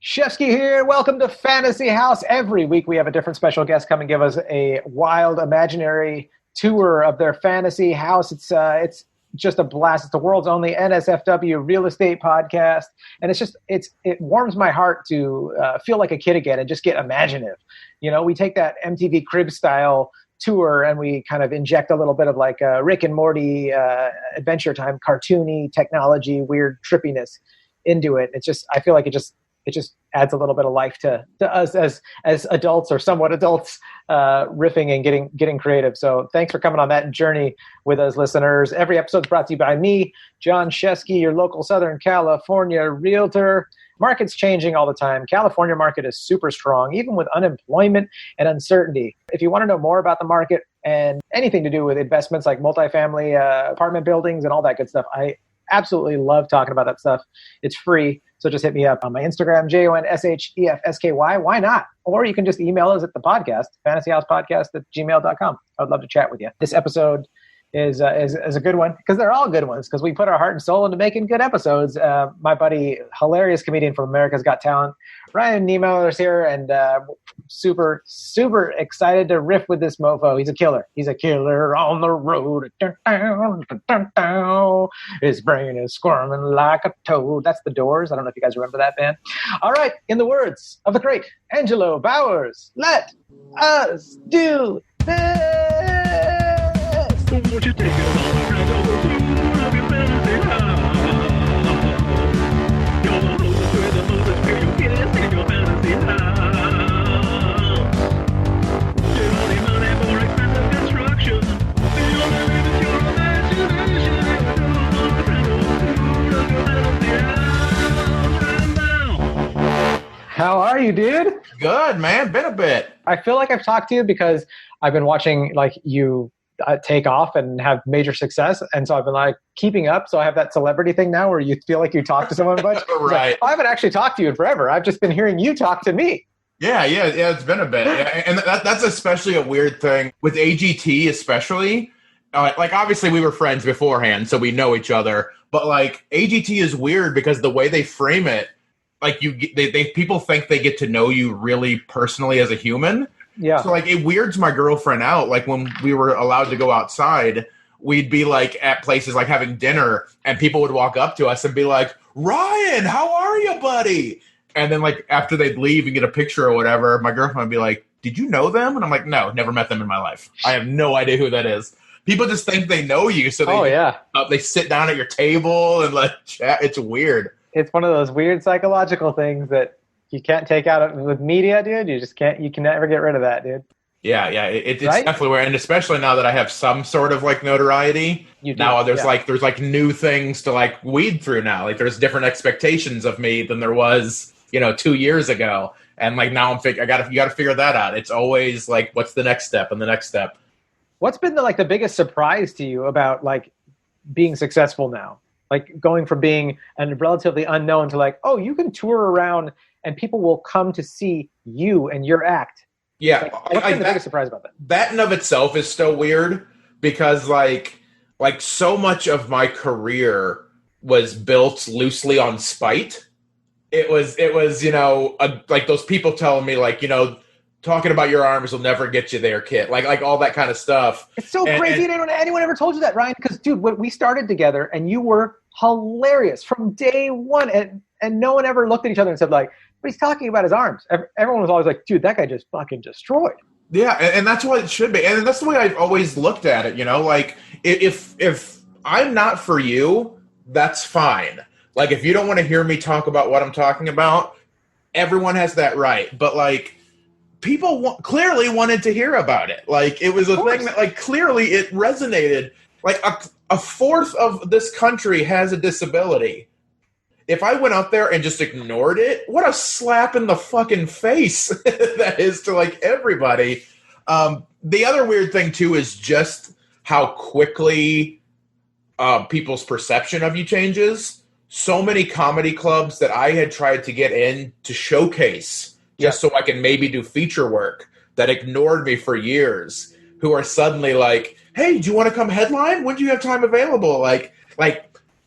Shefsky here. Welcome to Fantasy House. Every week we have a different special guest come and give us a wild imaginary tour of their fantasy house. It's just a blast. It's the world's only NSFW real estate podcast, and it warms my heart to feel like a kid again and just get imaginative. You know, we take that MTV Cribs style tour and we kind of inject a little bit of like Rick and Morty Adventure Time, cartoony technology, weird trippiness into it. I feel like it just adds a little bit of life to us as adults or somewhat adults, riffing and getting creative. So thanks for coming on that journey with us, listeners. Every episode is brought to you by me, Jon Shefsky, your local Southern California realtor. Market's changing all the time. California market is super strong, even with unemployment and uncertainty. If you want to know more about the market and anything to do with investments like multifamily apartment buildings and all that good stuff, I absolutely love talking about that stuff. It's free. So just hit me up on my Instagram, JONSHEFSKY. Why not? Or you can just email us at the podcast, fantasyhousepodcast@gmail.com. I would love to chat with you. This episode is a good one because they're all good ones because we put our heart and soul into making good episodes. My buddy, hilarious comedian from America's Got Talent, Ryan Niemiller is here, and super, super excited to riff with this mofo. He's a killer. He's a killer on the road. His brain is squirming like a toad. That's the Doors. I don't know if you guys remember that band. All right, in the words of the great Angelo Bowers, let us do this. Won't you take it all around over food of your fantasy house? Your host where the most experience in your fantasy house. Get all the money for expensive construction. The only limit is your imagination. Food of your fantasy house right now. How are you, dude? Good, man. Been a bit. I feel like I've talked to you because I've been watching like you take off and have major success, and so I've been like keeping up. So I have that celebrity thing now where you feel like you talk to someone a bunch. Right. Like, I haven't actually talked to you in forever. I've just been hearing you talk to me. Yeah. It's been a bit, and that's especially a weird thing with AGT, especially. Like obviously we were friends beforehand, so we know each other. But like AGT is weird because the way they frame it, like people think they get to know you really personally as a human. Yeah. So like it weirds my girlfriend out. Like when we were allowed to go outside, we'd be like at places like having dinner and people would walk up to us and be like, "Ryan, how are you, buddy?" And then like after they'd leave and get a picture or whatever, my girlfriend would be like, "Did you know them?" And I'm like, "No, never met them in my life. I have no idea who that is." People just think they know you. So they sit down at your table and like chat. It's weird. It's one of those weird psychological things that you can't take out with media, dude. You just can't. You can never get rid of that, dude. Yeah. It's right? definitely weird, and especially now that I have some sort of like notoriety. Now there's like new things to like weed through now. Like there's different expectations of me than there was 2 years ago, and like now you got to figure that out. It's always like what's the next step and the next step. What's been the biggest surprise to you about like being successful now? Like going from being a relatively unknown to like, oh, you can tour around and people will come to see you and your act. Yeah. What's been the biggest surprise about that? That in of itself is still weird because like so much of my career was built loosely on spite. It was like those people telling me like, talking about your arms will never get you there, kid. Like all that kind of stuff. It's so crazy. Anyone ever told you that, Ryan? Because, dude, when we started together and you were hilarious from day one, and no one ever looked at each other and said, like, but he's talking about his arms. Everyone was always like, dude, that guy just fucking destroyed. Yeah, and that's what it should be. And that's the way I've always looked at it, Like, if I'm not for you, that's fine. Like, if you don't want to hear me talk about what I'm talking about, everyone has that right. But, like, people clearly wanted to hear about it. Like, it was a thing that, like, clearly it resonated. Like, a fourth of this country has a disability. If I went out there and just ignored it, what a slap in the fucking face that is to, like, everybody. The other weird thing, too, is just how quickly people's perception of you changes. So many comedy clubs that I had tried to get in to showcase just so I can maybe do feature work that ignored me for years, who are suddenly like, hey, do you want to come headline? When do you have time available? Like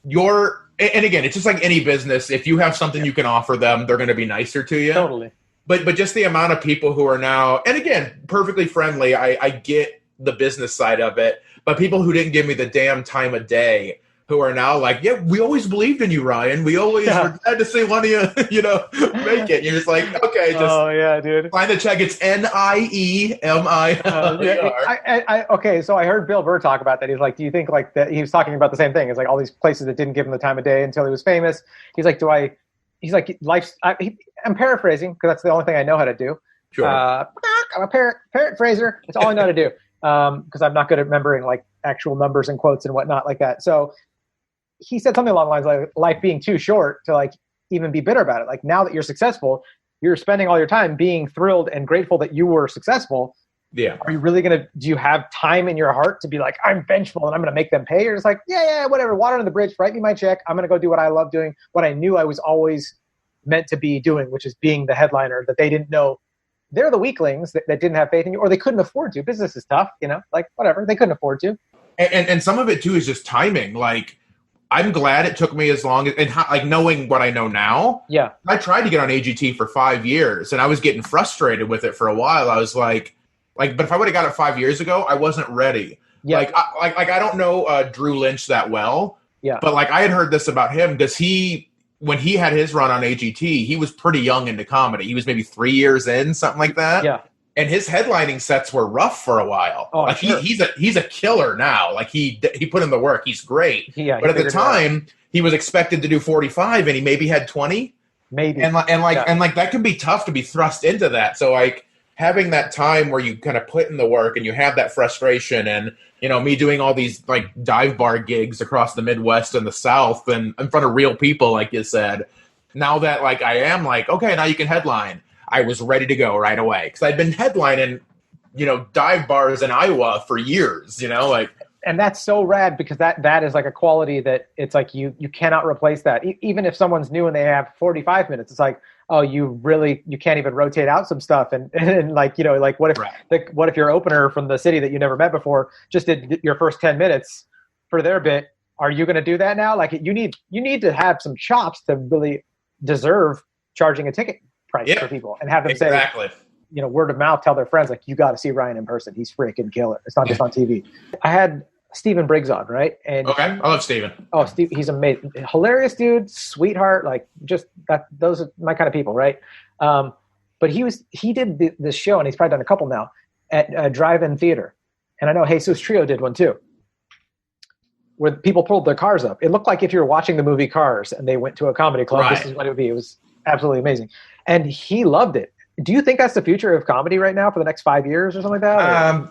your And again, it's just like any business. If you have something you can offer them, they're going to be nicer to you. Totally. But just the amount of people who are now, and again, perfectly friendly. I get the business side of it, but people who didn't give me the damn time of day, who are now like, yeah, we always believed in you, Ryan. We always were glad to see one of you, make it. You're just like, okay, just dude. sign the check. It's NIEMI. Okay, so I heard Bill Burr talk about that. He's like, do you think like that? He was talking about the same thing. It's like all these places that didn't give him the time of day until he was famous. He's like, he's like, I'm paraphrasing because that's the only thing I know how to do. Sure. I'm a parrot phraser. It's all I know how to do because I'm not good at remembering like actual numbers and quotes and whatnot like that. So he said something along the lines like life being too short to like even be bitter about it. Like now that you're successful, you're spending all your time being thrilled and grateful that you were successful. Yeah. Are you really do you have time in your heart to be like, I'm vengeful and I'm going to make them pay? Or it's like, yeah, whatever. Water under the bridge. Write me my check. I'm going to go do what I love doing, what I knew I was always meant to be doing, which is being the headliner that they didn't know. They're the weaklings that didn't have faith in you, or they couldn't afford to. Business is tough, like whatever. They couldn't afford to. And some of it too is just timing. Like, I'm glad it took me as long as, like knowing what I know now. Yeah. I tried to get on AGT for 5 years and I was getting frustrated with it for a while. I was like, but if I would have got it 5 years ago, I wasn't ready. Yeah. I don't know Drew Lynch that well. Yeah. But like I had heard this about him because when he had his run on AGT, he was pretty young into comedy. He was maybe 3 years in, something like that. Yeah. And his headlining sets were rough for a while. Oh, like sure. he's a killer now. Like he put in the work. He's great. Yeah, but at the time, he was expected to do 45, and he maybe had 20. Maybe. And that can be tough to be thrust into that. So like having that time where you kind of put in the work and you have that frustration, and me doing all these like dive bar gigs across the Midwest and the South and in front of real people, like you said. Now that like I am like, okay, now you can headline. I was ready to go right away because I'd been headlining, dive bars in Iowa for years, And that's so rad because that is like a quality that it's like you cannot replace that. Even if someone's new and they have 45 minutes, it's like, oh, you can't even rotate out some stuff. And like, like what if your opener from the city that you never met before just did your first 10 minutes for their bit? Are you going to do that now? Like you need to have some chops to really deserve charging a ticket price for people and have them say, word of mouth, tell their friends, like, you got to see Ryan in person. He's freaking killer. It's not just on TV. I had Stephen Briggs on, right? And okay. I love Stephen. Oh, Steve, he's amazing. Hilarious dude, sweetheart, like just that. Those are my kind of people, right? But he did this show, and he's probably done a couple now, at a drive-in theater. And I know Jesus Trio did one too, where people pulled their cars up. It looked like if you were watching the movie Cars and they went to a comedy club, This is what it would be. It was absolutely amazing. And he loved it. Do you think that's the future of comedy right now for the next 5 years or something like that?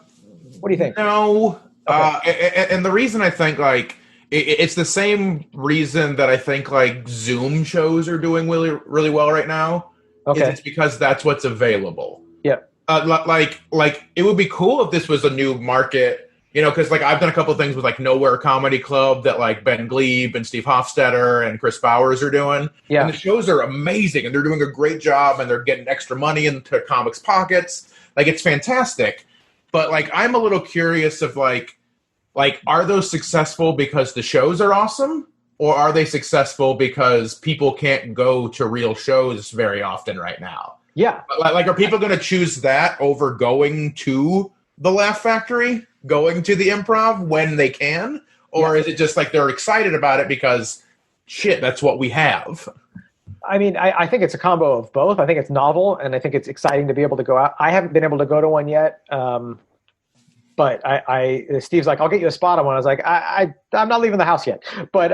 What do you think? No. Okay. And the reason I think like it's the same reason that I think like Zoom shows are doing really, really well right now. Okay. It's because that's what's available. Yeah. Like it would be cool if this was a new market, because like I've done a couple of things with like Nowhere Comedy Club that like Ben Glebe and Steve Hofstetter and Chris Bowers are doing. Yeah. And the shows are amazing and they're doing a great job and they're getting extra money into comics' pockets. Like it's fantastic. But like I'm a little curious of like are those successful because the shows are awesome? Or are they successful because people can't go to real shows very often right now? Yeah. Like are people going to choose that over going to the Laugh Factory? Going to the Improv when they can? Or is it just like they're excited about it because, shit, that's what we have? I mean, I think it's a combo of both. I think it's novel, and I think it's exciting to be able to go out. I haven't been able to go to one yet, but Steve's like, I'll get you a spot on one. I was like, I'm not leaving the house yet. But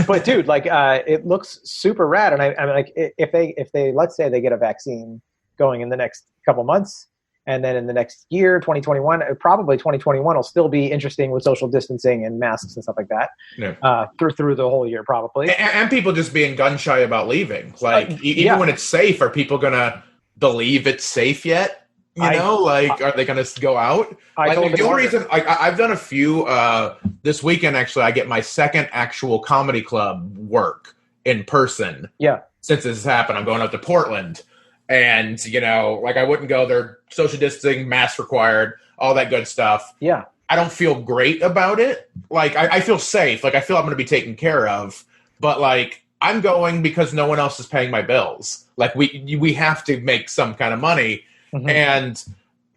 but dude, like it looks super rad. And I'm like, if they let's say they get a vaccine going in the next couple months, and then in the next year, 2021, probably 2021 will still be interesting with social distancing and masks and stuff like that. Yeah. Through the whole year, probably. And people just being gun shy about leaving. Like, even when it's safe, are people going to believe it's safe yet? Are they going to go out? The only reason I've done a few this weekend, actually, I get my second actual comedy club work in person. Yeah. Since this has happened, I'm going up to Portland. And, I wouldn't go there, social distancing, mask required, all that good stuff. Yeah. I don't feel great about it. Like, I feel safe. Like, I feel I'm going to be taken care of. but like I'm going because no one else is paying my bills. Like we have to make some kind of money. Mm-hmm. And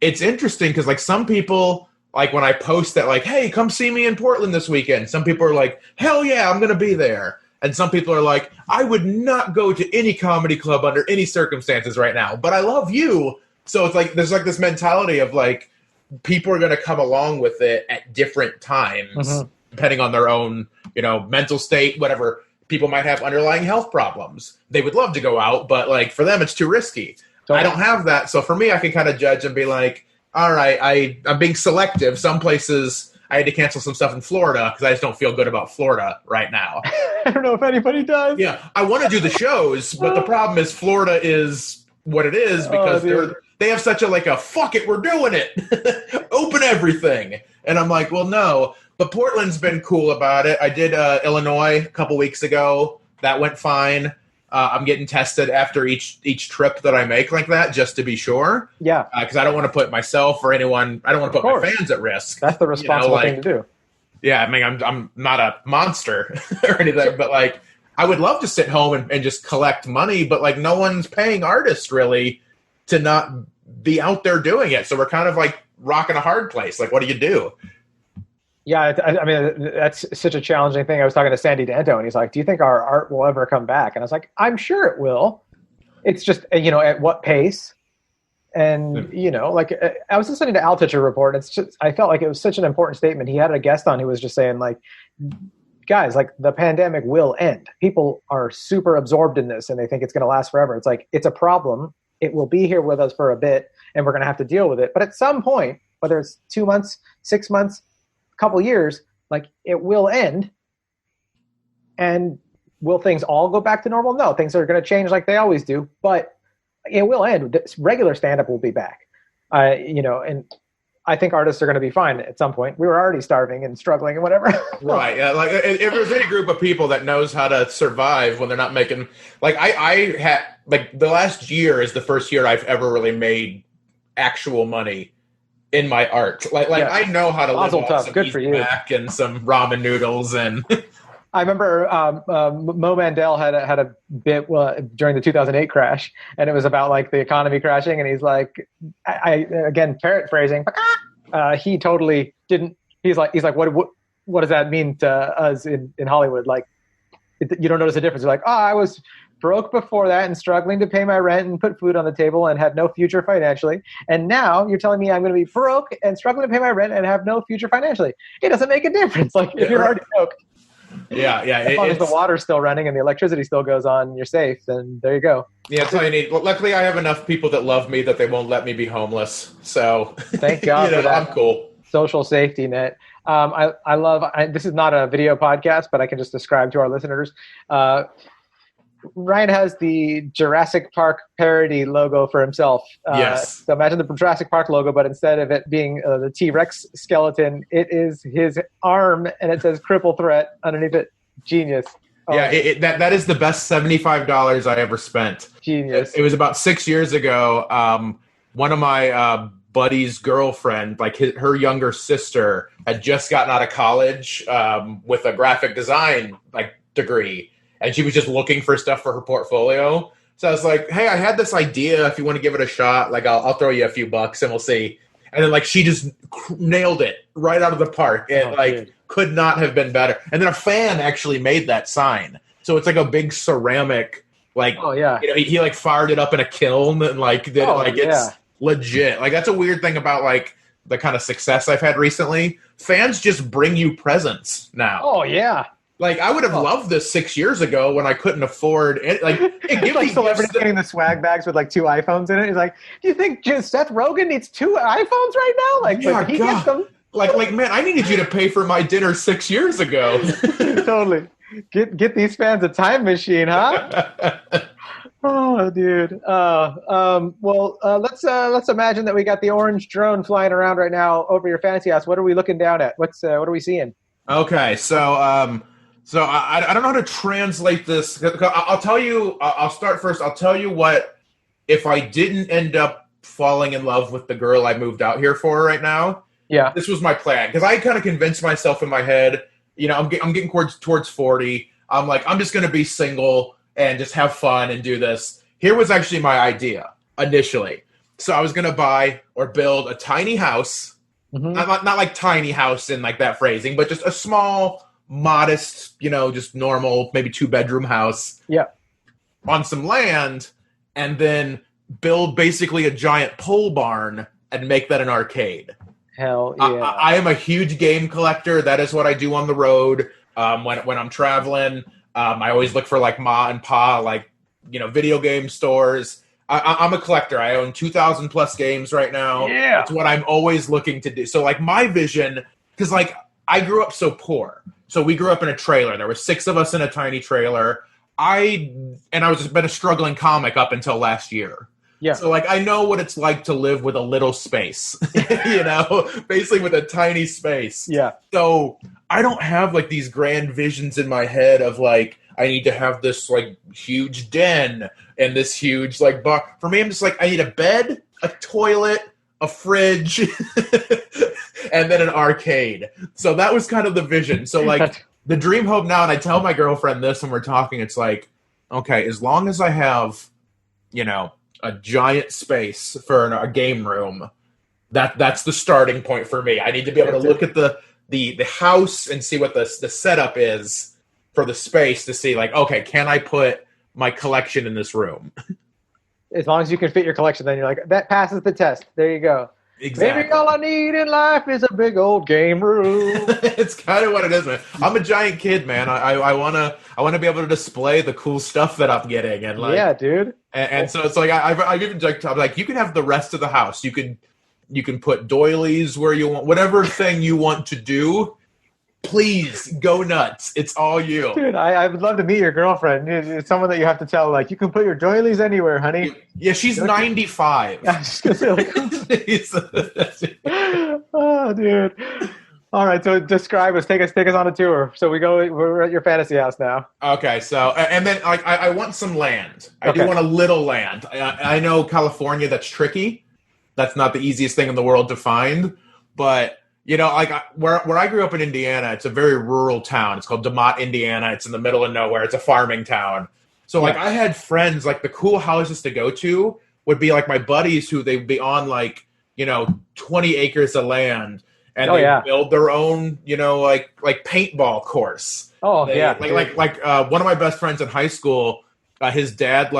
it's interesting because like some people, like when I post that like, hey, come see me in Portland this weekend, some people are like, hell yeah, I'm going to be there. And some people are like, I would not go to any comedy club under any circumstances right now, but I love you. So it's like, there's like this mentality of like, people are going to come along with it at different times, depending on their own, mental state, whatever. People might have underlying health problems. They would love to go out, but like for them, it's too risky. Totally. I don't have that. So for me, I can kind of judge and be like, all right, I'm being selective. Some places I had to cancel some stuff in Florida because I just don't feel good about Florida right now. I don't know if anybody does. Yeah, I want to do the shows, but the problem is Florida is what it is because they have such a fuck it, we're doing it. Open everything. And I'm like, well, no. But Portland's been cool about it. I did Illinois a couple weeks ago. That went fine. I'm getting tested after each trip that I make like that, just to be sure. Yeah. Because I don't want to put myself or anyone, I don't want to put my fans at risk. That's the responsible thing to do. Yeah, I mean, I'm not a monster or anything, but like, I would love to sit home and just collect money, but like, no one's paying artists really to not be out there doing it. So we're kind of like rocking a hard place. Like, what do you do? Yeah, I mean, that's such a challenging thing. I was talking to Sandy Danto, and he's like, do you think our art will ever come back? And I was like, I'm sure it will. It's just, at what pace? And, I was listening to Altitude Report, and I felt like it was such an important statement. He had a guest on who was just saying, like, guys, like, the pandemic will end. People are super absorbed in this, and they think it's going to last forever. It's like, it's a problem. It will be here with us for a bit, and we're going to have to deal with it. But at some point, whether it's 2 months, 6 months, couple years, like it will end. And will things all go back to normal? No, things are going to change like they always do, but it will end. Regular stand-up will be back. And I think artists are going to be fine at some point. We were already starving and struggling and whatever. Right. Yeah, like if there's any group of people that knows how to survive when they're not making, like I had, like the last year is the first year I've ever really made actual money in my art. Like I know how to live off some East Mac and some ramen noodles. And I remember Mo Mandel had a bit during the 2008 crash, and it was about like the economy crashing, and he's like, I again paraphrasing, he totally didn't. He's like, what does that mean to us in Hollywood? Like, you don't notice a difference. You're like, I was broke before that and struggling to pay my rent and put food on the table and had no future financially. And now you're telling me I'm going to be broke and struggling to pay my rent and have no future financially. It doesn't make a difference. Like if you're already broke. Yeah. As long as the water's still running and the electricity still goes on, you're safe. Then there you go. Yeah, that's all you need. Luckily, I have enough people that love me that they won't let me be homeless. So thank God for that. I'm cool. Social safety net. I love. This is not a video podcast, but I can just describe to our listeners. Ryan has the Jurassic Park parody logo for himself. Yes. So imagine the Jurassic Park logo, but instead of it being the T-Rex skeleton, it is his arm, and it says "Cripple Threat" underneath it. Genius. Oh. Yeah, that is the best $75 I ever spent. Genius. It was about 6 years ago. One of my buddy's girlfriend, like her younger sister, had just gotten out of college with a graphic design degree. And she was just looking for stuff for her portfolio. So I was like, hey, I had this idea. If you want to give it a shot, like I'll throw you a few bucks and we'll see. And then like she just nailed it right out of the park. It could not have been better. And then a fan actually made that sign. So it's like a big ceramic, he like fired it up in a kiln and it's legit. Like that's a weird thing about like the kind of success I've had recently. Fans just bring you presents now. Oh yeah. Like, I would have loved this 6 years ago when I couldn't afford it. Like, it's like celebrities getting the swag bags with, like, 2 iPhones in it. He's like, do you think Seth Rogen needs 2 iPhones right now? Like, he gets them. Like, man, I needed you to pay for my dinner 6 years ago. Totally. Get these fans a time machine, huh? Oh, dude. Let's imagine that we got the orange drone flying around right now over your fantasy house. What are we looking down at? What are we seeing? Okay, so I don't know how to translate this. I'll tell you. I'll start first. I'll tell you what. If I didn't end up falling in love with the girl I moved out here for right now, this was my plan. Because I kind of convinced myself in my head, I'm getting towards 40. I'm like, I'm just going to be single and just have fun and do this. Here was actually my idea initially. So I was going to buy or build a tiny house, not like tiny house in like that phrasing, but just a small, modest, just normal, maybe 2-bedroom house. Yeah. On some land, and then build basically a giant pole barn and make that an arcade. Hell yeah. I am a huge game collector. That is what I do on the road. When I'm traveling, I always look for like ma and pa, like, video game stores. I'm a collector. I own 2,000 plus games right now. Yeah. It's what I'm always looking to do. So like my vision, because like I grew up so poor. So we grew up in a trailer. There were 6 of us in a tiny trailer. I was been a struggling comic up until last year. Yeah. So like I know what it's like to live with a little space, basically with a tiny space. Yeah. So I don't have like these grand visions in my head of like I need to have this like huge den and this huge like bar. For me, I'm just like I need a bed, a toilet, a fridge, and then an arcade. So that was kind of the vision. So like the dream hope now, and I tell my girlfriend this when we're talking, it's like, okay, as long as I have, a giant space for a game room, that's the starting point for me. I need to be able to look at the house and see what the setup is for the space to see like, okay, can I put my collection in this room? As long as you can fit your collection, then you're like, that passes the test. There you go. Exactly. Maybe all I need in life is a big old game room. It's kind of what it is, man. I'm a giant kid, man. I wanna be able to display the cool stuff that I'm getting, and like, yeah, dude. And so it's like I've even like you can have the rest of the house. You can put doilies where you want, whatever thing you want to do. Please go nuts. It's all you. Dude, I would love to meet your girlfriend. It's someone that you have to tell, like, you can put your doilies anywhere, honey. Yeah, she's 95. I was just going to say, like, oh, dude. All right, so describe us. Take us on a tour. So we're at your fantasy house now. Okay, so, and then like I want some land. I do want a little land. I know California, that's tricky. That's not the easiest thing in the world to find, but like where I grew up in Indiana, it's a very rural town. It's called DeMott, Indiana. It's in the middle of nowhere. It's a farming town. So like I had friends, like the cool houses to go to would be like my buddies who they'd be on like, 20 acres of land and they build their own, like paintball course. Oh, Like one of my best friends in high school, his dad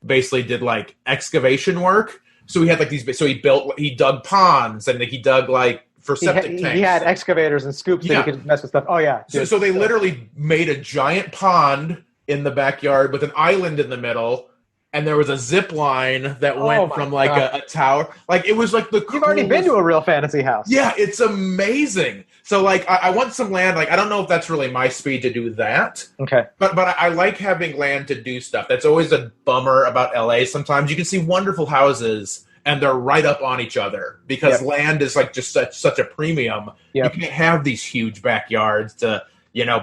basically did like excavation work. So he had like he dug ponds and he dug like for septic tanks. He had excavators and scoops that he could mess with stuff. Oh yeah. So they literally made a giant pond in the backyard with an island in the middle, and there was a zip line that went from like a tower. Like it was like the coolest. You've already been to a real fantasy house. Yeah, it's amazing. So like I want some land. Like I don't know if that's really my speed to do that. Okay. But I like having land to do stuff. That's always a bummer about LA. Sometimes you can see wonderful houses and they're right up on each other because land is like just such a premium. You can't have these huge backyards to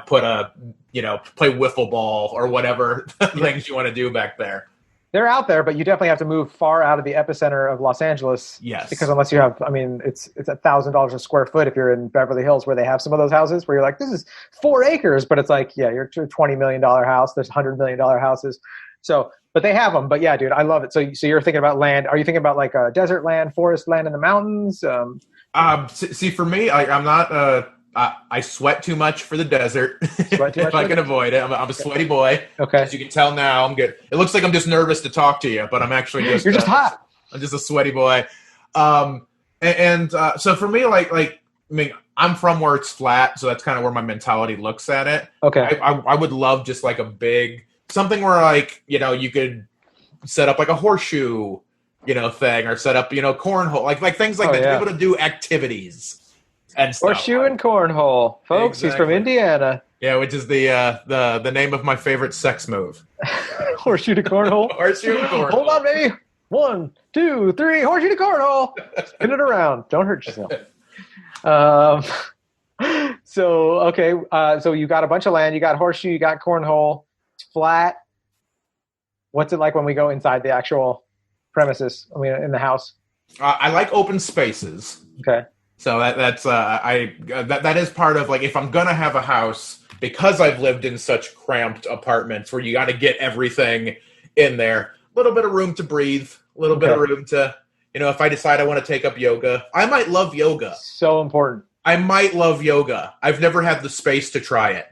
put play wiffle ball or whatever things you want to do back there. They're out there, but you definitely have to move far out of the epicenter of Los Angeles. Yes. Because unless you have, it's $1,000 a square foot if you're in Beverly Hills where they have some of those houses where you're like, this is 4 acres, but it's like, you're a $20 million house. There's $100 million houses. So, but they have them. But yeah, dude, I love it. So you're thinking about land. Are you thinking about like a desert land, forest land in the mountains? See, for me, I'm not. I sweat too much for the desert. Sweat too much if I can avoid it. I'm a sweady boy. Okay. As you can tell now, I'm good. It looks like I'm just nervous to talk to you, but I'm actually just. You're just hot. I'm just a sweaty boy. So for me, I'm from where it's flat, so that's kind of where my mentality looks at it. Okay. I would love just like a big something where like you could set up like a horseshoe, thing, or set up cornhole, like things like that. To be able to do activities. And stuff. Horseshoe and cornhole, folks. Exactly. He's from Indiana. Yeah, which is the name of my favorite sex move. Horseshoe to cornhole. Horseshoe to cornhole. Hold on, baby. 1, 2, 3. Horseshoe to cornhole. Spin it around. Don't hurt yourself. So you got a bunch of land. You got horseshoe. You got cornhole. It's flat. What's it like when we go inside the actual premises? In the house. I like open spaces. Okay. So that is part of like if I'm gonna have a house, because I've lived in such cramped apartments where you got to get everything in there. A little bit of room to breathe, a little bit of room to, if I decide I want to take up yoga, I might love yoga. So important. I might love yoga. I've never had the space to try it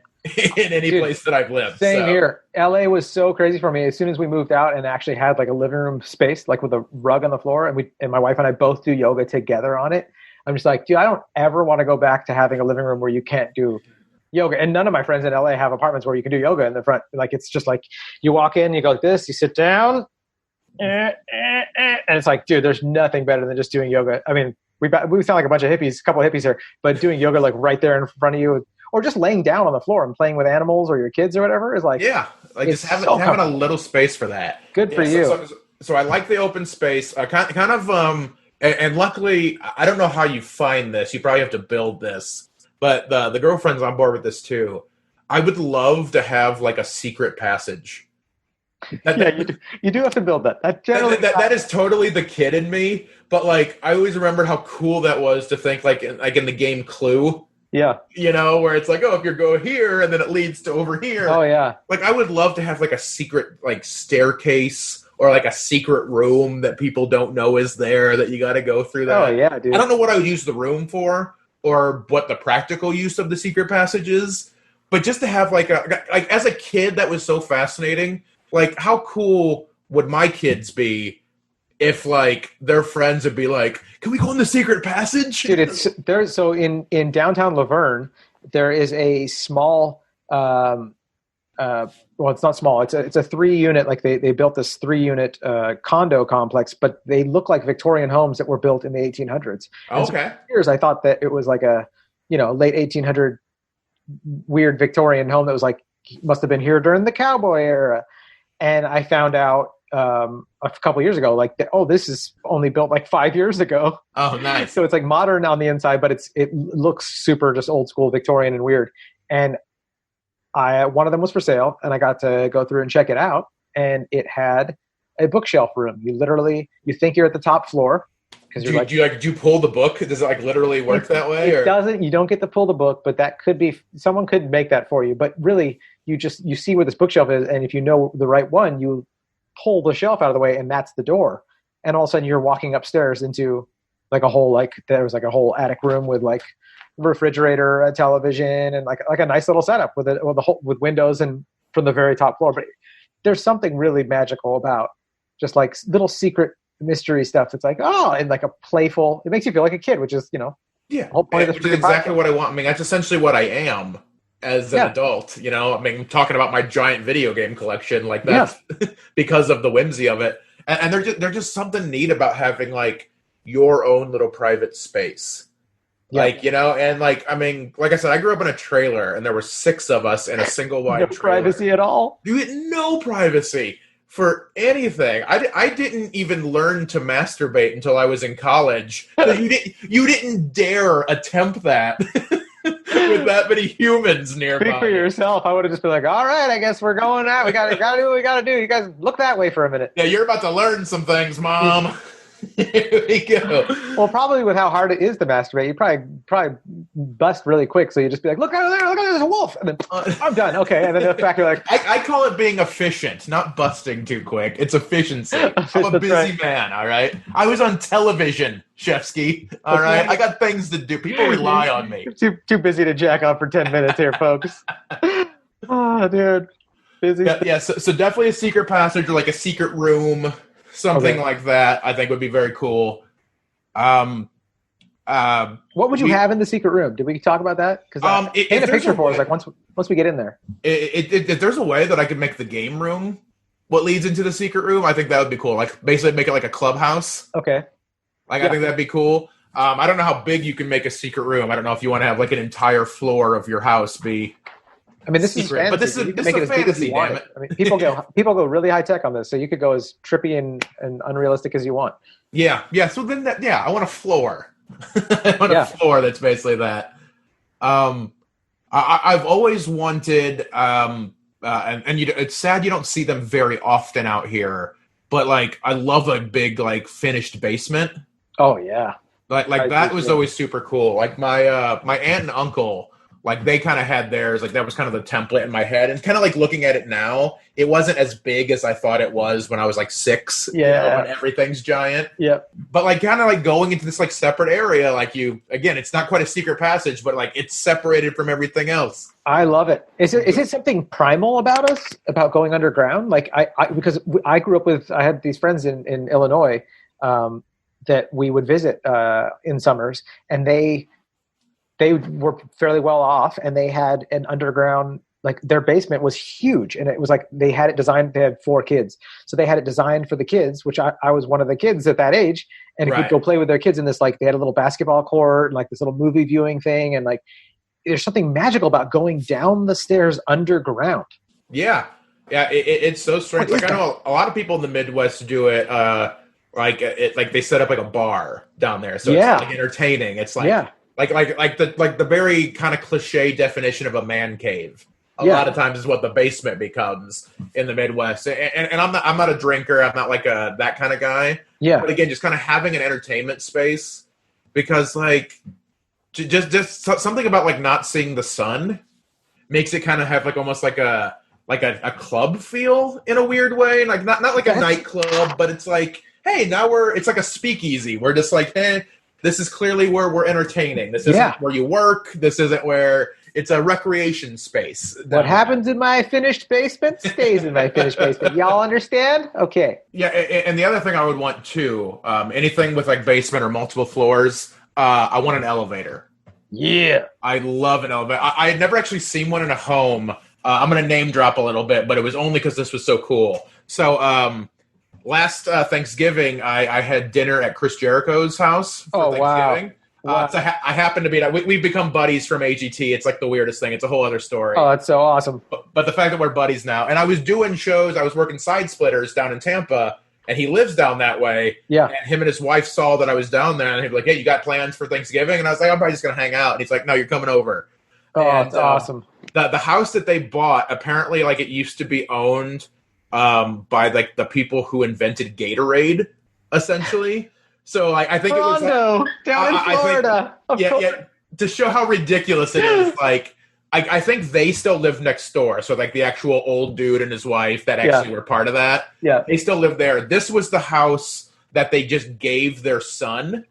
in any place that I've lived. Same here. LA was so crazy for me. As soon as we moved out and actually had like a living room space, like with a rug on the floor, and my wife and I both do yoga together on it. I'm just like, dude, I don't ever want to go back to having a living room where you can't do yoga. And none of my friends in LA have apartments where you can do yoga in the front. Like, it's just like you walk in, you go like this, you sit down, and it's like, dude, there's nothing better than just doing yoga. I mean, we sound like a bunch of hippies, a couple of hippies here, but doing yoga like right there in front of you, or just laying down on the floor and playing with animals or your kids or whatever is like, like just having a little space for that. Good for you. So I like the open space. And luckily, I don't know how you find this. You probably have to build this, but the girlfriend's on board with this too. I would love to have like a secret passage. You do have to build that. That is totally the kid in me. But like, I always remembered how cool that was to think like in the game Clue. Yeah. Where it's like, oh, if you go here and then it leads to over here. Oh yeah. Like, I would love to have like a secret like staircase or like a secret room that people don't know is there that you got to go through that. Oh yeah, dude. I don't know what I would use the room for or what the practical use of the secret passage is, but just to have like as a kid, that was so fascinating. Like, how cool would my kids be if like their friends would be like, can we go in the secret passage? Dude, so in downtown Laverne, there is a small, well, it's not small. It's a 3-unit, like they built this 3-unit condo complex, but they look like Victorian homes that were built in the 1800s. Okay. So for years, I thought that it was like a, late 1800 weird Victorian home that was like, must have been here during the cowboy era. And I found out a couple years ago, like, this is only built like 5 years ago. Oh, nice. So it's like modern on the inside, but it looks super just old school Victorian and weird. And one of them was for sale, and I got to go through and check it out. And it had a bookshelf room. You think you're at the top floor because you're do you pull the book? Does it like literally work that way? It doesn't. You don't get to pull the book, but that could be someone could make that for you. But really, you see where this bookshelf is, and if you know the right one, you pull the shelf out of the way, and that's the door. And all of a sudden, you're walking upstairs into like a whole there was like a whole attic room with like refrigerator, a television, and like a nice little setup with windows and from the very top floor. But there's something really magical about just like little secret mystery stuff. It's like, and like a playful. It makes you feel like a kid, which is the whole point of this. Which is exactly what I want. I mean, that's essentially what I am as an adult. I mean, talking about my giant video game collection, like that's because of the whimsy of it. And there's just something neat about having like your own little private space. Yeah. Like, and like, I mean, like I said, I grew up in a trailer and there were 6 of us in a single wide trailer. No privacy at all? You get no privacy for anything. I didn't even learn to masturbate until I was in college. So you didn't dare attempt that with that many humans nearby. Speak for yourself. I would have just been like, all right, I guess we're going out. We gotta do what we gotta do. You guys look that way for a minute. Yeah, you're about to learn some things, Mom. Here we go. Well, probably with how hard it is to masturbate, you probably bust really quick. So you just be like, look over there, there's a wolf. And then I'm done. Okay. And then the fact you're like, I call it being efficient, not busting too quick. It's efficiency. I'm a busy man. All right. I was on television, Shefsky. All right. I got things to do. People rely on me. Too busy to jack off for 10 minutes here, folks. Oh, dude. Busy. Yeah. So definitely a secret passage or like a secret room. Something like that, I think, would be very cool. What would you have in the secret room? Did we talk about that? Because paint a picture for us. Like once we get in there, if there's a way that I could make the game room what leads into the secret room, I think that would be cool. Like basically make it like a clubhouse. Okay. I think that'd be cool. I don't know how big you can make a secret room. I don't know if you want to have like an entire floor of your house be. I mean, this is fantasy. But this is a fantasy, damn it. I mean, people go really high tech on this, so you could go as trippy and unrealistic as you want. Yeah. So then I want a floor. I want a floor that's basically that. I've always wanted, it's sad you don't see them very often out here, but like I love a big like finished basement. Oh yeah. Like that was always super cool. Like my aunt and uncle Like they kind of had theirs, like that was kind of the template in my head. And kind of like looking at it now, it wasn't as big as I thought it was when I was like 6. Yeah. When everything's giant. Yep. But like kind of like going into this like separate area, like again, it's not quite a secret passage, but like it's separated from everything else. I love it. Is it something primal about us, about going underground? Like because I grew up with, I had these friends in Illinois that we would visit in summers, and they were fairly well off, and they had an underground, like their basement was huge, and it was like they had it designed. They had 4 kids, so they had it designed for the kids, which I was one of the kids at that age, and could go play with their kids in this, like they had a little basketball court and like this little movie viewing thing, and like there's something magical about going down the stairs underground. Yeah, it's so strange. Like I know a lot of people in the Midwest do it. Like they set up like a bar down there, so it's like entertaining. It's like like the very kind of cliche definition of a man cave. A lot of times is what the basement becomes in the Midwest. And I'm not a drinker. I'm not like that kind of guy. Yeah. But again, just kind of having an entertainment space, because like just something about like not seeing the sun makes it kind of have like almost like a club feel in a weird way. Like not like a nightclub, but it's like, hey, now it's like a speakeasy. We're just like, hey, this is clearly where we're entertaining. This isn't where you work. This isn't where it's a recreation space. What happens in my finished basement stays in my finished basement. Y'all understand? Okay. Yeah, and the other thing I would want too, anything with like basement or multiple floors, I want an elevator. Yeah. I love an elevator. I had never actually seen one in a home. I'm going to name drop a little bit, but it was only because this was so cool. So, last Thanksgiving, I had dinner at Chris Jericho's house for Thanksgiving. Wow. So I happened to be – we've become buddies from AGT. It's like the weirdest thing. It's a whole other story. Oh, that's so awesome. But the fact that we're buddies now – and I was doing shows. I was working Side Splitters down in Tampa, and he lives down that way. Yeah. And him and his wife saw that I was down there, and he'd be like, hey, you got plans for Thanksgiving? And I was like, I'm probably just going to hang out. And he's like, no, you're coming over. Oh, that's awesome. The house that they bought, apparently, like it used to be owned – by like the people who invented Gatorade, essentially. So I think Toronto, it was down in Florida. Yeah. To show how ridiculous it is, like I think they still live next door. So like the actual old dude and his wife that actually were part of that. Yeah, they still live there. This was the house that they just gave their son.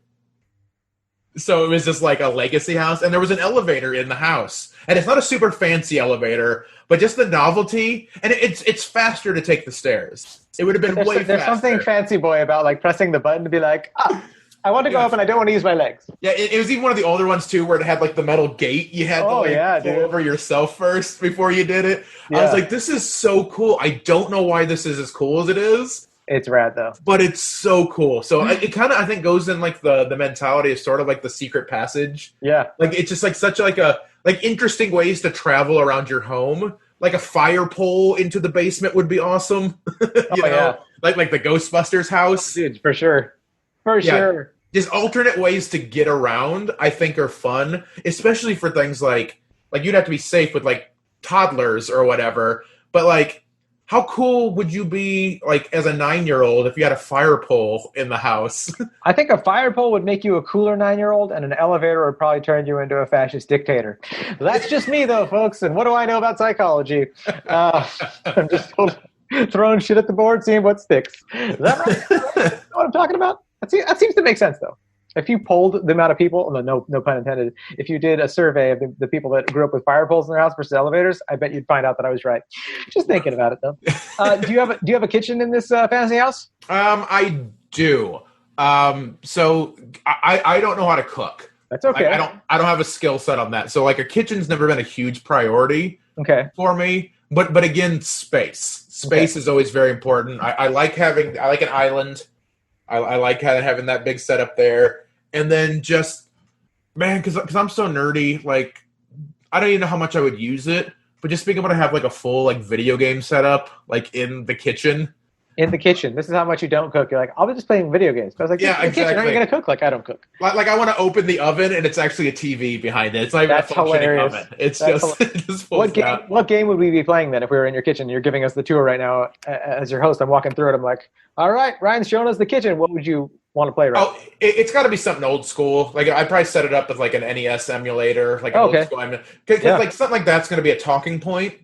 So it was just like a legacy house, and there was an elevator in the house, and it's not a super fancy elevator, but just the novelty, and it's faster to take the stairs. It would have been way faster. There's something fancy boy about like pressing the button to be like, I want to go up and I don't want to use my legs. Yeah, it was even one of the older ones too, where it had like the metal gate. You had to go over yourself first before you did it. Yeah. I was like, this is so cool. I don't know why this is as cool as it is. It's rad though, but it's so cool. So it kind of I think goes in like the mentality of sort of like the secret passage. Yeah, like it's just like such like a like interesting ways to travel around your home. Like a fire pole into the basement would be awesome. you know? Yeah, like the Ghostbusters house, dude, for sure, sure. Just alternate ways to get around, I think, are fun, especially for things like you'd have to be safe with like toddlers or whatever, but like. How cool would you be, like, as a 9-year-old if you had a fire pole in the house? I think a fire pole would make you a cooler 9-year-old, and an elevator would probably turn you into a fascist dictator. That's just me, though, folks, and what do I know about psychology? I'm just throwing shit at the board, seeing what sticks. Is that right? You know what I'm talking about? That seems to make sense, though. If you polled the amount of people, no pun intended, if you did a survey of the people that grew up with fire poles in their house versus elevators, I bet you'd find out that I was right. Just thinking about it, though. Do you have a kitchen in this fantasy house? I do. So I don't know how to cook. That's okay. I don't have a skill set on that. So like a kitchen's never been a huge priority for me. But again, space is always very important. I like an island. I like having that big setup there. And then just, man, because I'm so nerdy, like, I don't even know how much I would use it, but just being able to have, like, a full, like, video game setup, like, in the kitchen. In the kitchen. This is how much you don't cook. You're like, I'll be just playing video games. But I was like, yeah, in the kitchen, are you going to cook? Like, I don't cook. Like, I want to open the oven, and it's actually a TV behind it. It's not even a functioning oven. It's just what game would we be playing, then, if we were in your kitchen? You're giving us the tour right now as your host. I'm walking through it. I'm like, all right, Ryan's showing us the kitchen. What would you want to play right? Oh, it's got to be something old school. Like I probably set it up with like an NES emulator, like an old school. Because like something like that's going to be a talking point.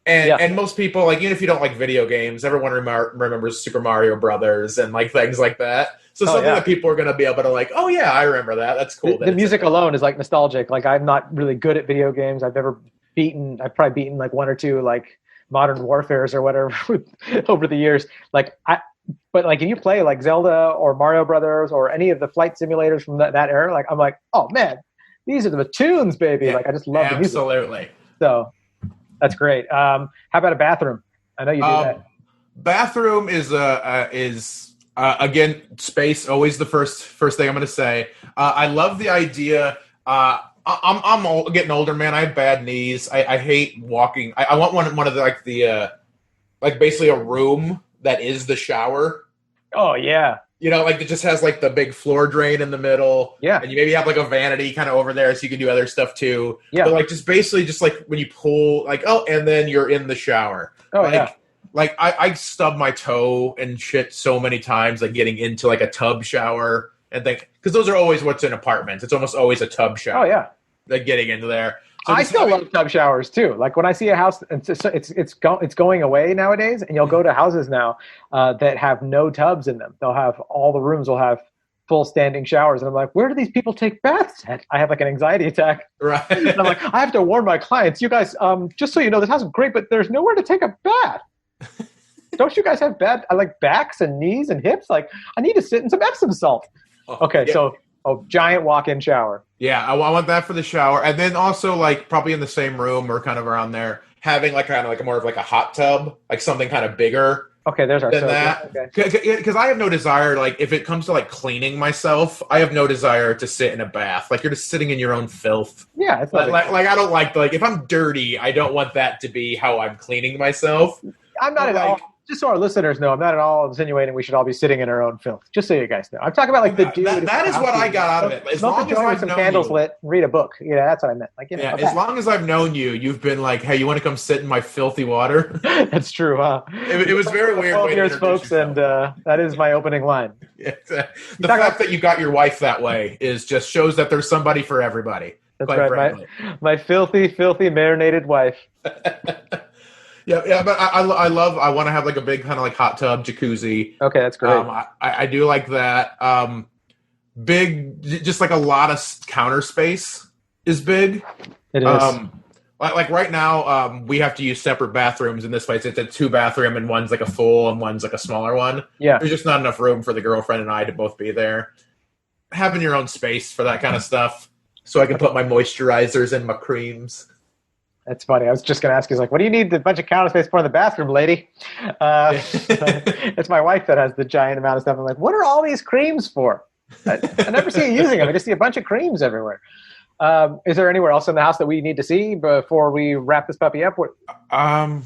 And most people, like, even if you don't like video games, everyone remembers Super Mario Brothers and like things like that. So something that people are going to be able to like, oh yeah, I remember that. That's cool. The music alone is like nostalgic. Like I'm not really good at video games. I've probably beaten like one or two like Modern Warfares or whatever over the years. But like if you play like Zelda or Mario Brothers or any of the flight simulators from that era, like I'm like, oh man, these are the tunes, baby. Yeah, like I just love the music. Absolutely. So that's great. How about a bathroom? I know you do that. Bathroom is again, space. Always the first thing I'm going to say. I love the idea. I'm getting older, man. I have bad knees. I hate walking. I want one of the like basically a room that is the shower. Oh yeah. Like it just has like the big floor drain in the middle. Yeah. And you maybe have like a vanity kind of over there so you can do other stuff too. Yeah. But like just basically just like when you pull like, and then you're in the shower. Oh like, yeah. Like I stub my toe and shit so many times, like getting into like a tub shower and because those are always what's in apartments. It's almost always a tub shower. Oh yeah. Like getting into there. So I still love tub showers too. Like when I see a house, it's going away nowadays, and you'll go to houses now that have no tubs in them. All the rooms will have full standing showers, and I'm like, where do these people take baths at? I have like an anxiety attack. Right. And I'm like, I have to warn my clients, you guys, just so you know, this house is great, but there's nowhere to take a bath. Don't you guys have backs and knees and hips? Like I need to sit in some Epsom salt. Okay, yeah. So. Giant walk-in shower. Yeah, I want that for the shower. And then also, like, probably in the same room or kind of around there, having, like, kind of like more of like a hot tub, like something kind of bigger. Okay, there's our than that. Because I have no desire, like, if it comes to, like, cleaning myself, I have no desire to sit in a bath. Like, you're just sitting in your own filth. Yeah. It's like I don't like, if I'm dirty, I don't want that to be how I'm cleaning myself. I'm not at all. Just so our listeners know, I'm not at all insinuating we should all be sitting in our own filth. Just so you guys know. I'm talking about like the dude. That is what I got out of it. As long as I've known candles lit, read a book. Yeah, that's what I meant. Like, as long as I've known you, you've been like, hey, you want to come sit in my filthy water? That's true, huh? It was very weird. 12 years, folks, and that is my opening line. Yeah, the fact that you got your wife that way just shows that there's somebody for everybody. That's right. My filthy, filthy marinated wife. Yeah, but I want to have like a big kind of like hot tub jacuzzi. Okay, that's great. I do like that. Big, just like a lot of counter space is big. It is. Like right now, we have to use separate bathrooms in this place. It's a 2-bathroom and one's like a full and one's like a smaller one. Yeah. There's just not enough room for the girlfriend and I to both be there. Having your own space for that kind of stuff so I can put my moisturizers and my creams. That's funny. I was just going to ask you, what do you need a bunch of counter space for in the bathroom, lady? It's my wife that has the giant amount of stuff. I'm like, what are all these creams for? I never see you using them. I just see a bunch of creams everywhere. Is there anywhere else in the house that we need to see before we wrap this puppy up? Trying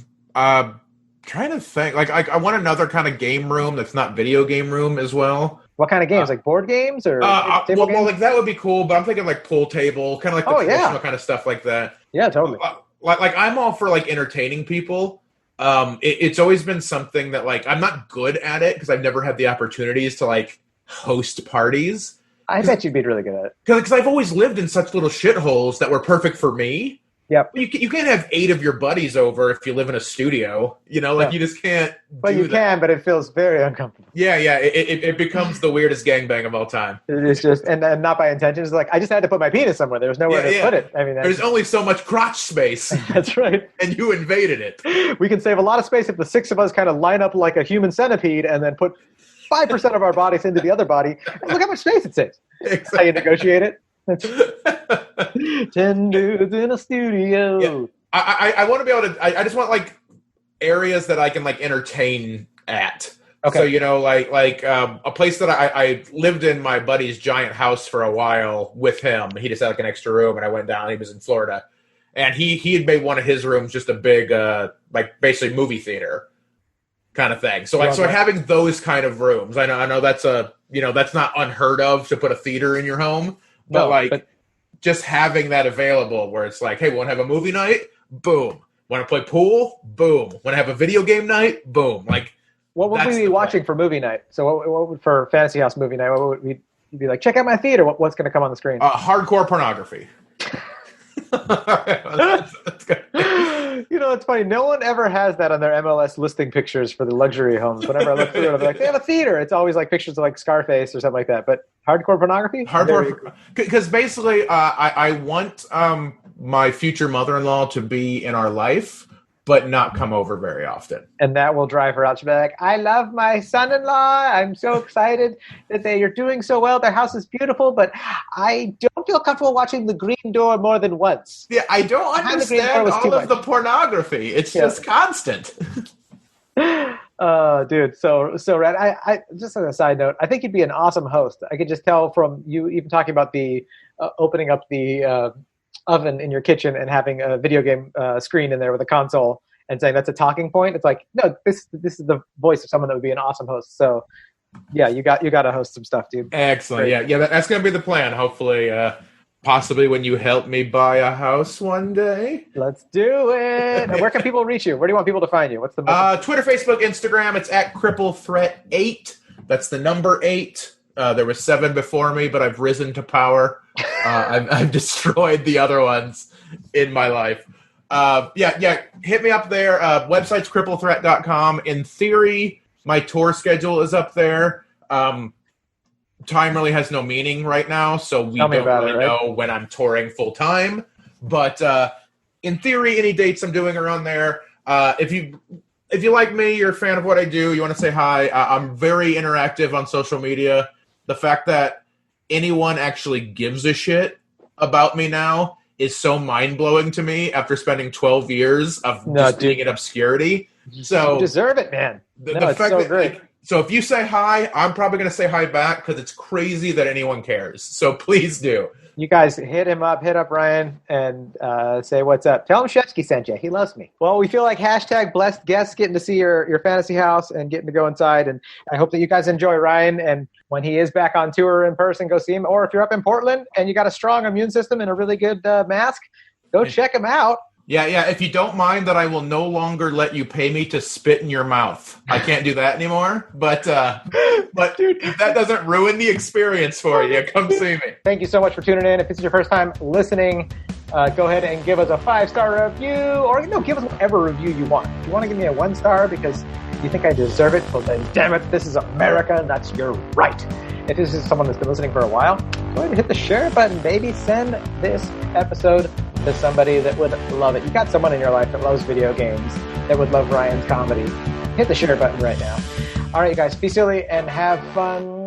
to think. Like, I want another kind of game room that's not video game room as well. What kind of games? Like board games or table games? Well, like that would be cool, but I'm thinking like pool table, kind of like the traditional kind of stuff like that. Yeah, totally. Like I'm all for like entertaining people. It's always been something that like I'm not good at it because I've never had the opportunities to like host parties. I bet you'd be really good at it. Because I've always lived in such little shitholes that were perfect for me. Yep. You can't have 8 of your buddies over if you live in a studio. You just can't. But you can, but it feels very uncomfortable. Yeah. It becomes the weirdest gangbang of all time. It's just, and not by intention. It's like I just had to put my penis somewhere. There was nowhere to put it. I mean, there's only so much crotch space. That's right. And you invaded it. We can save a lot of space if the 6 of us kind of line up like a human centipede and then put 5% of our bodies into the other body. And look how much space it saves. Exactly. How you negotiate it. 10 dudes in a studio. Yeah. I want to be able to. I just want like areas that I can like entertain at. Okay. So like a place that I lived in my buddy's giant house for a while with him. He just had like an extra room, and I went down. He was in Florida, and he had made one of his rooms just a big like basically movie theater kind of thing. So so having those kind of rooms, I know that's that's not unheard of to put a theater in your home. But just having that available where it's like, hey, want to have a movie night? Boom. Want to play pool? Boom. Want to have a video game night? Boom. Like, What would That's we be the watching for movie night? So what would for Fantasy House movie night? What would we be like? Check out my theater. What's going to come on the screen? Hardcore pornography. That's good. You know, it's funny. No one ever has that on their MLS listing pictures for the luxury homes. Whenever I look through it, I'm like, they have a theater. It's always like pictures of like Scarface or something like that. But hardcore pornography? Hardcore, because basically, I want my future mother-in-law to be in our life, but not come over very often. And that will drive her out. She'll be like, I love my son-in-law. I'm so excited that you're doing so well. Their house is beautiful, but I don't feel comfortable watching The Green Door more than once. Yeah, I don't understand all of the pornography. It's just constant. Dude, so rad. I just on a side note, I think you'd be an awesome host. I could just tell from you even talking about the opening up the oven in your kitchen and having a video game screen in there with a console and saying that's a talking point. It's like, no, this is the voice of someone that would be an awesome host. So yeah, you got to host some stuff, dude. Excellent. Great. Yeah, that's going to be the plan. Hopefully, possibly when you help me buy a house one day. Let's do it. And where can people reach you? Where do you want people to find you? What's the Twitter, Facebook, Instagram? It's at CrippleThreat8. That's the number 8. There was 7 before me, but I've risen to power. I've destroyed the other ones in my life. Yeah. Hit me up there. Website's cripplethreat.com. In theory, my tour schedule is up there. Time really has no meaning right now, so we don't really know when I'm touring full time. But in theory, any dates I'm doing are on there. If you like me, you're a fan of what I do, you want to say hi, I'm very interactive on social media. The fact that anyone actually gives a shit about me now is so mind-blowing to me after spending 12 years of being in obscurity. So you deserve it, man. The fact so that, great. So if you say hi, I'm probably going to say hi back because it's crazy that anyone cares. So please do. You guys hit up Ryan and say what's up. Tell him Shefsky sent you. He loves me. Well, we feel like hashtag blessed guests getting to see your fantasy house and getting to go inside. And I hope that you guys enjoy Ryan. And when he is back on tour in person, go see him. Or if you're up in Portland and you got a strong immune system and a really good mask, go check him out. Yeah. If you don't mind that I will no longer let you pay me to spit in your mouth. I can't do that anymore. But dude, if that doesn't ruin the experience for you, come see me. Thank you so much for tuning in. If this is your first time listening, go ahead and give us a 5-star review, or give us whatever review you want. If you want to give me a 1-star because you think I deserve it, well then damn it, this is America and that's your right. If this is someone that's been listening for a while, go ahead and hit the share button, baby. Send this episode to somebody that would love it. You got someone in your life that loves video games, that would love Ryan's comedy. Hit the share button right now. All right, you guys, be silly and have fun.